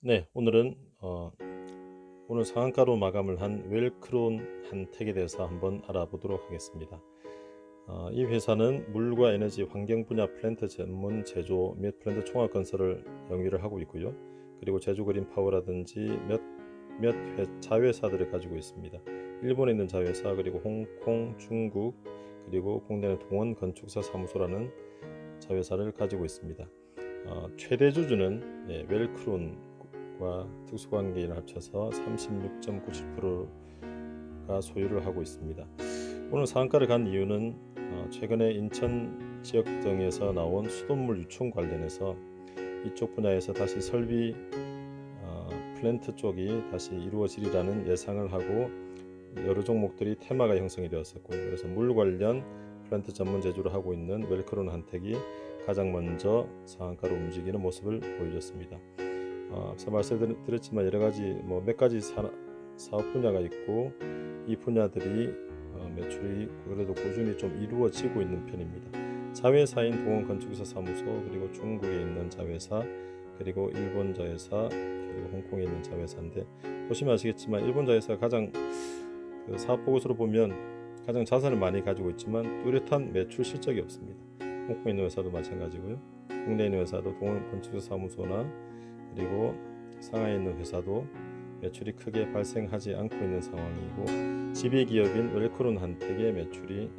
네, 오늘은 오늘 상한가로 마감을 한 웰크론 한택에 대해서 한번 알아보도록 하겠습니다. 이 회사는 물과 에너지 환경 분야 플랜트 전문 제조 및 플랜트 총합 건설을 영위를 하고 있고요. 그리고 제조 그린 파워라든지 몇 자회사들을 가지고 있습니다. 일본에 있는 자회사, 그리고 홍콩, 중국, 그리고 국내는 동원 건축사 사무소라는 자회사를 가지고 있습니다. 최대 주주는 웰크론과 특수관계인을 합쳐서 36.97%가 소유를 하고 있습니다. 오늘 상한가를 간 이유는 최근에 인천 지역 등에서 나온 수돗물 유충 관련해서 이쪽 분야에서 다시 설비 플랜트 쪽이 다시 이루어지리라는 예상을 하고 여러 종목들이 테마가 형성이 되었었고요. 그래서 물 관련 플랜트 전문 제조를 하고 있는 웰크론 한택이 가장 먼저 상한가로 움직이는 모습을 보여줬습니다. 앞서 말씀드렸지만 여러 가지 몇 가지 사업 분야가 있고 이 분야들이 매출이 그래도 꾸준히 좀 이루어지고 있는 편입니다. 자회사인 동원 건축사 사무소, 그리고 중국에 있는 자회사, 그리고 일본 자회사, 그리고 홍콩에 있는 자회사인데, 보시면 아시겠지만 일본 자회사가 가장 사업 보고서로 보면 가장 자산을 많이 가지고 있지만 뚜렷한 매출 실적이 없습니다. 홍콩에 있는 회사도 마찬가지고요. 국내에 있는 회사도 동원 건축사 사무소나 그리고 상하이에 있는 회사도 매출이 크게 발생하지 않고 있는 상황이고, 지배기업인 웰크론 한택의 매출이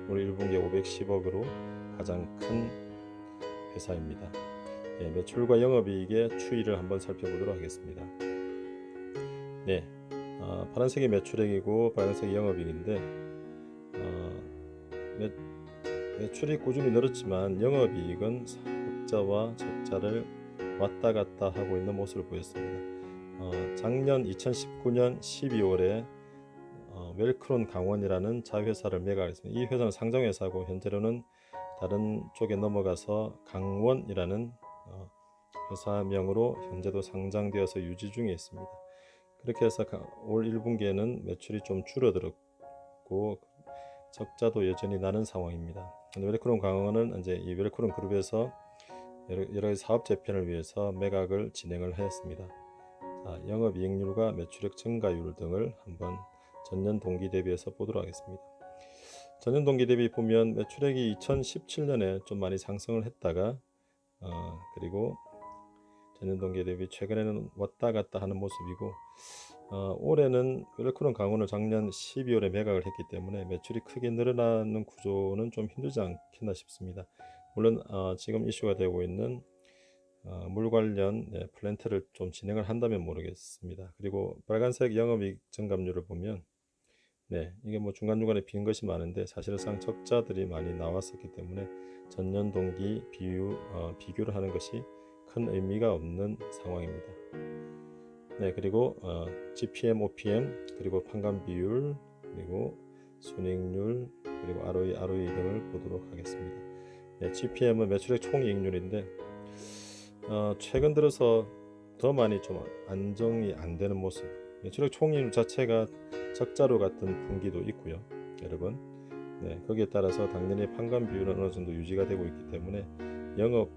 올 1분기에 510억으로 가장 큰 회사입니다. 매출과 영업이익의 추이를 한번 살펴보도록 하겠습니다. 네, 파란색이 매출액이고 빨간색이 영업이익인데, 매출이 꾸준히 늘었지만 영업이익은 흑자와 적자를 왔다 갔다 하고 있는 모습을 보였습니다. 작년 2019년 12월에 웰크론 강원이라는 자회사를 매각했습니다. 이 회사는 상장회사고 현재로는 다른 쪽에 넘어가서 강원이라는 회사명으로 현재도 상장되어서 유지 중에 있습니다. 그렇게 해서 올 1분기에는 매출이 좀 줄어들었고 적자도 여전히 나는 상황입니다. 웰크론 강원은 이제 이 웰크론 그룹에서 여러 가지 사업 재편을 위해서 매각을 진행을 하였습니다. 영업이익률과 매출액 증가율 등을 한번 전년 동기 대비해서 보도록 하겠습니다. 전년 동기 대비 보면 매출액이 2017년에 좀 많이 상승을 했다가 그리고 전년 동기 대비 최근에는 왔다 갔다 하는 모습이고, 올해는 웰크론 강원을 작년 12월에 매각을 했기 때문에 매출이 크게 늘어나는 구조는 좀 힘들지 않겠나 싶습니다. 물론 지금 이슈가 되고 있는 물 관련 플랜트를 좀 진행을 한다면 모르겠습니다. 그리고 빨간색 영업이익 증감률을 보면 이게 중간중간에 빈 것이 많은데 사실상 적자들이 많이 나왔었기 때문에 전년 동기 비교를 하는 것이 큰 의미가 없는 상황입니다. 그리고 GPM, OPM, 그리고 판관 비율, 그리고 순이익률, 그리고 ROE 등을 보도록 하겠습니다. GPM은 매출액 총이익률인데 최근 들어서 더 많이 좀 안정이 안 되는 모습. 매출액 총이익률 자체가 적자로 갔던 분기도 있고요, 여러분. 거기에 따라서 당연히 판관 비율은 어느 정도 유지가 되고 있기 때문에 영업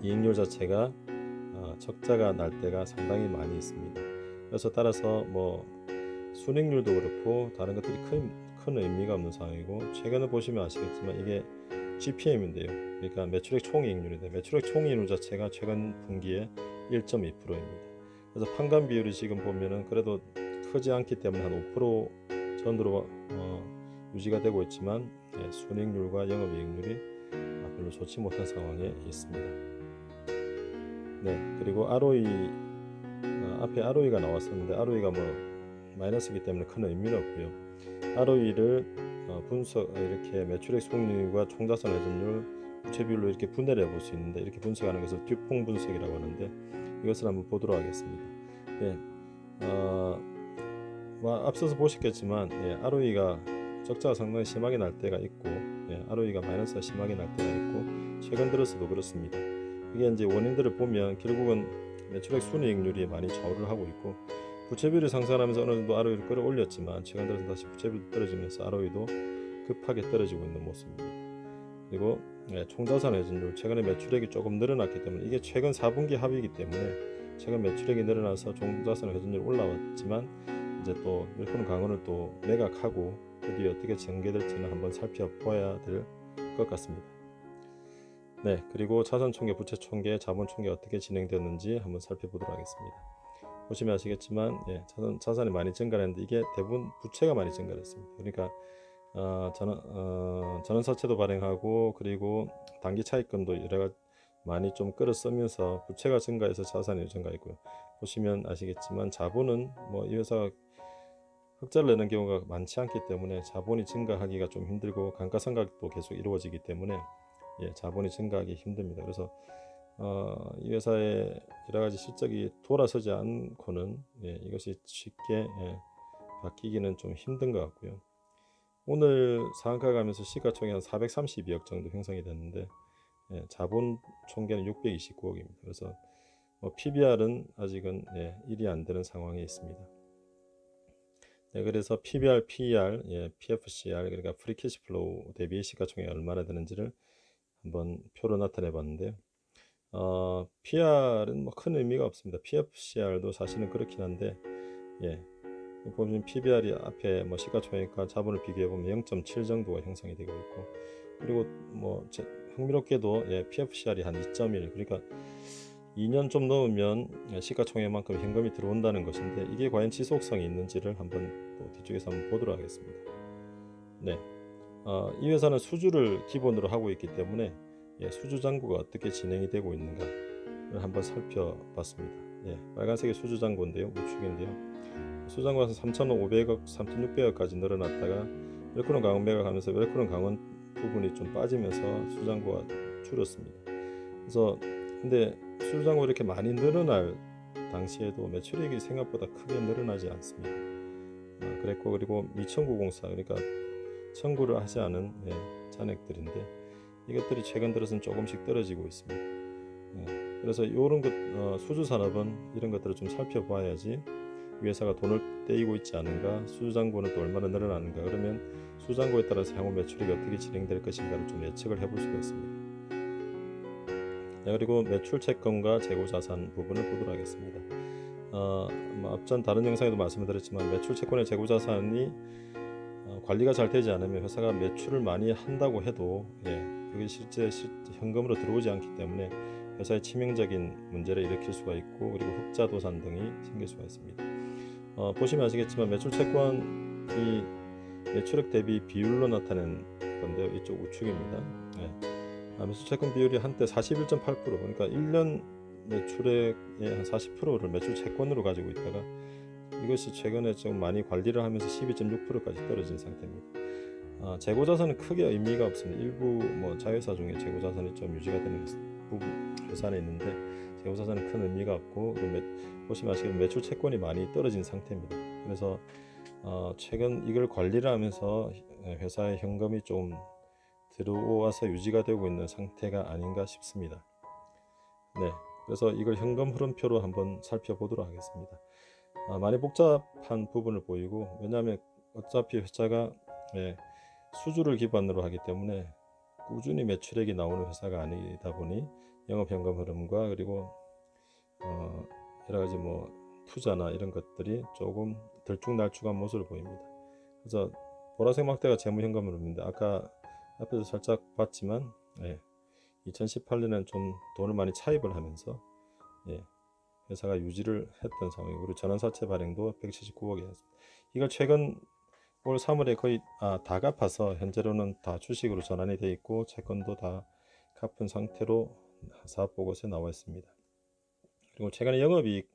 이익률 자체가 적자가 날 때가 상당히 많이 있습니다. 그래서 따라서 순익률도 그렇고 다른 것들이 큰 의미가 없는 상황이고, 최근에 보시면 아시겠지만 이게 GPM인데요. 그러니까 매출액 총이익률인데 매출액 총이익률 자체가 최근 분기에 1.2%입니다. 그래서 판관 비율이 지금 보면은 그래도 크지 않기 때문에 한 5% 전으로 유지가 되고 있지만 순이익률과 영업이익률이 별로 좋지 못한 상황에 있습니다. 그리고 ROE, 앞에 ROE가 나왔었는데 ROE가 마이너스이기 때문에 큰 의미는 없고요. ROE를 이렇게 매출액 수익률과 총자산 회전율, 부채 비율로 이렇게 분해를 해볼 수 있는데, 이렇게 분석하는 것을 듀퐁 분석이라고 하는데 이것을 한번 보도록 하겠습니다. 앞서서 보셨겠지만 ROE가 적자가 상당히 심하게 날 때가 있고 ROE가 마이너스가 심하게 날 때가 있고 최근 들어서도 그렇습니다. 이게 이제 원인들을 보면 결국은 매출액 순이익률이 많이 좌우를 하고 있고, 부채비율이 상승하면서 어느 정도 ROE를 끌어올렸지만 최근 들어서 다시 부채비율이 떨어지면서 ROE도 급하게 떨어지고 있는 모습입니다. 그리고 총자산 회전율, 최근에 매출액이 조금 늘어났기 때문에 이게 최근 4분기 합이기 때문에 최근 매출액이 늘어나서 종자산 회전율이 올라왔지만 이제 또 웰코는 강원을 또 매각하고 그 뒤에 어떻게 전개될지는 한번 살펴봐야 될 것 같습니다. 네, 그리고 차선총계, 부채총계, 자본총계 어떻게 진행되었는지 한번 살펴보도록 하겠습니다. 보시면 아시겠지만 자산이 많이 증가했는데 이게 대부분 부채가 많이 증가했습니다. 그러니까 전환사채도 발행하고 그리고 단기 차익금도 여러 가지 많이 좀 끌어쓰면서 부채가 증가해서 자산이 증가했고요. 보시면 아시겠지만 자본은 뭐 이 회사가 흑자를 내는 경우가 많지 않기 때문에 자본이 증가하기가 좀 힘들고 감가상각도 계속 이루어지기 때문에 자본이 증가하기 힘듭니다. 그래서 이 회사의 여러 가지 실적이 돌아서지 않고는 이것이 쉽게 바뀌기는 좀 힘든 것 같고요. 오늘 상한가 가면서 시가총액 한 432억 정도 형성이 됐는데 자본 총계는 629억입니다. 그래서 PBR은 아직은 1이 안 되는 상황에 있습니다. 그래서 PBR, PER, PFCR 그러니까 프리 캐시플로우 대비 시가총액이 얼마나 되는지를 한번 표로 나타내 봤는데요. PR은 뭐 큰 의미가 없습니다. PFCR도 사실은 그렇긴 한데 보면 PBR이 앞에 뭐 시가총액과 자본을 비교해 보면 0.7 정도가 형성이 되고 있고 그리고 뭐 흥미롭게도 PFCR이 한 2.1 그러니까 2년 좀 넘으면 시가총액만큼 현금이 들어온다는 것인데 이게 과연 지속성이 있는지를 한번 또 뒤쪽에서 한번 보도록 하겠습니다. 이 회사는 수주를 기본으로 하고 있기 때문에 수주 잔고가 어떻게 진행이 되고 있는가를 한번 살펴봤습니다. 빨간색이 수주 잔고인데요, 우측인데요. 수주 잔고가 3,500억, 3,600억까지 늘어났다가 웰코는 강원 매각하면서 웰코는 강원 부분이 좀 빠지면서 수주 잔고가 줄었습니다. 그래서 근데 수주 잔고 이렇게 많이 늘어날 당시에도 매출액이 생각보다 크게 늘어나지 않습니다. 그랬고 그리고 미청구공사 그러니까 청구를 하지 않은 잔액들인데 이것들이 최근 들어서는 조금씩 떨어지고 있습니다. 그래서 이런 것 수주 산업은 이런 것들을 좀 살펴봐야지 이 회사가 돈을 떼이고 있지 않은가, 수주 잔고는 또 얼마나 늘어나는가, 그러면 수주 잔고에 따라서 향후 매출이 어떻게 진행될 것인가를 좀 예측을 해볼 수가 있습니다. 그리고 매출 채권과 재고 자산 부분을 보도록 하겠습니다. 앞전 다른 영상에도 말씀드렸지만 매출 채권의 재고 자산이 관리가 잘 되지 않으면 회사가 매출을 많이 한다고 해도 그게 실제 현금으로 들어오지 않기 때문에 회사의 치명적인 문제를 일으킬 수가 있고 그리고 흑자 도산 등이 생길 수가 있습니다. 보시면 아시겠지만 매출 채권이 매출액 대비 비율로 나타낸 건데요. 이쪽 우측입니다. 매출 채권 비율이 한때 41.8% 그러니까 1년 매출액의 한 40%를 매출 채권으로 가지고 있다가 이것이 최근에 좀 많이 관리를 하면서 12.6%까지 떨어진 상태입니다. 재고자산은 크게 의미가 없습니다. 일부 뭐 자회사 중에 재고자산이 좀 유지가 되는 부분 회사는 있는데 재고자산은 큰 의미가 없고 보시면 아시겠지만 매출 채권이 많이 떨어진 상태입니다. 그래서 최근 이걸 관리를 하면서 회사의 현금이 좀 들어와서 유지가 되고 있는 상태가 아닌가 싶습니다. 그래서 이걸 현금 흐름표로 한번 살펴보도록 하겠습니다. 많이 복잡한 부분을 보이고 왜냐하면 어차피 회사가 수주를 기반으로 하기 때문에 꾸준히 매출액이 나오는 회사가 아니다 보니 영업현금 흐름과 그리고 여러가지 뭐 투자나 이런 것들이 조금 들쭉날쭉한 모습을 보입니다. 그래서 보라색 막대가 재무현금 흐름인데 아까 앞에서 살짝 봤지만 2018년에는 좀 돈을 많이 차입을 하면서 회사가 유지를 했던 상황이고 그리고 전환사채 발행도 179억이었습니다. 이걸 최근 올 3월에 거의 다 갚아서 현재로는 다 주식으로 전환이 되어 있고 채권도 다 갚은 상태로 사업보고서에 나와 있습니다. 그리고 최근에 영업이익,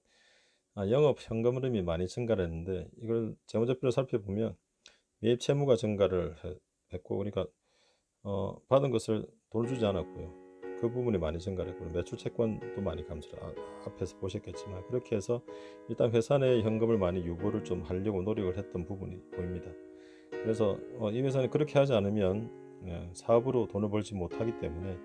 영업 현금 흐름이 많이 증가를 했는데 이걸 재무제표를 살펴보면 매입 채무가 증가를 했고 그러니까 받은 것을 돈을 주지 않았고요. 그 부분이 많이 증가했고 매출 채권도 많이 감소를 앞에서 보셨겠지만 그렇게 해서 일단 회사 내 현금을 많이 유보를 좀 하려고 노력을 했던 부분이 보입니다. 그래서 이 회사는 그렇게 하지 않으면 사업으로 돈을 벌지 못하기 때문에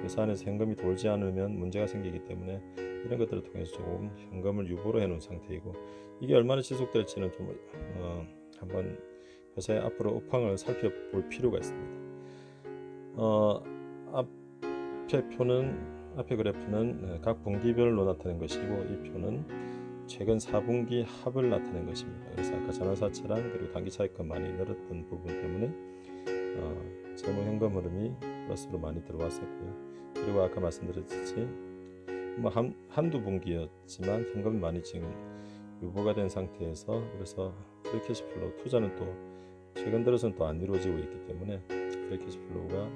회사 안에서 현금이 돌지 않으면 문제가 생기기 때문에 이런 것들을 통해서 조금 현금을 유보로 해놓은 상태이고 이게 얼마나 지속될지는 좀 한번 회사의 앞으로 업황을 살펴볼 필요가 있습니다. 앞에 표는 앞에 그래프는 각 분기별로 나타낸 것이고 이 표는 최근 4분기 합을 나타낸 것입니다. 그래서 아까 전환사채랑 그리고 단기차익금 많이 늘었던 부분 때문에 재무 현금 흐름이 플러스로 많이 들어왔었고요. 그리고 아까 말씀드렸듯이 뭐 한두 분기였지만 현금이 많이 지금 유보가 된 상태에서, 그래서 프리캐시 플로우 투자는 또 최근 들어서는 또 안 이루어지고 있기 때문에 프리캐시 플로우가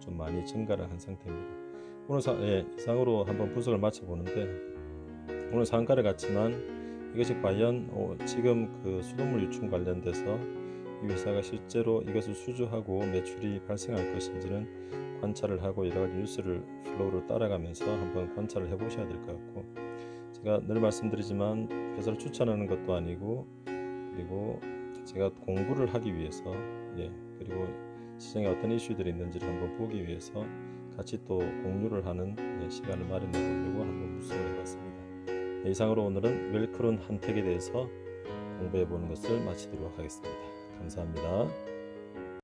좀 많이 증가를 한 상태입니다. 오늘 이상으로 한번 분석을 마쳐보는데, 오늘 상한가를 갔지만 이것이 과연 지금 그 수돗물 유충 관련돼서 이 회사가 실제로 이것을 수주하고 매출이 발생할 것인지는 관찰을 하고 여러 가지 뉴스를 플로우를 따라가면서 한번 관찰을 해보셔야 될 것 같고, 제가 늘 말씀드리지만 회사를 추천하는 것도 아니고, 그리고 제가 공부를 하기 위해서 그리고 시장에 어떤 이슈들이 있는지를 한번 보기 위해서 같이 또 공유를 하는 시간을 마련해 보려고 한번 분석을 해봤습니다. 이상으로 오늘은 웰크론 한택에 대해서 공부해 보는 것을 마치도록 하겠습니다. 감사합니다.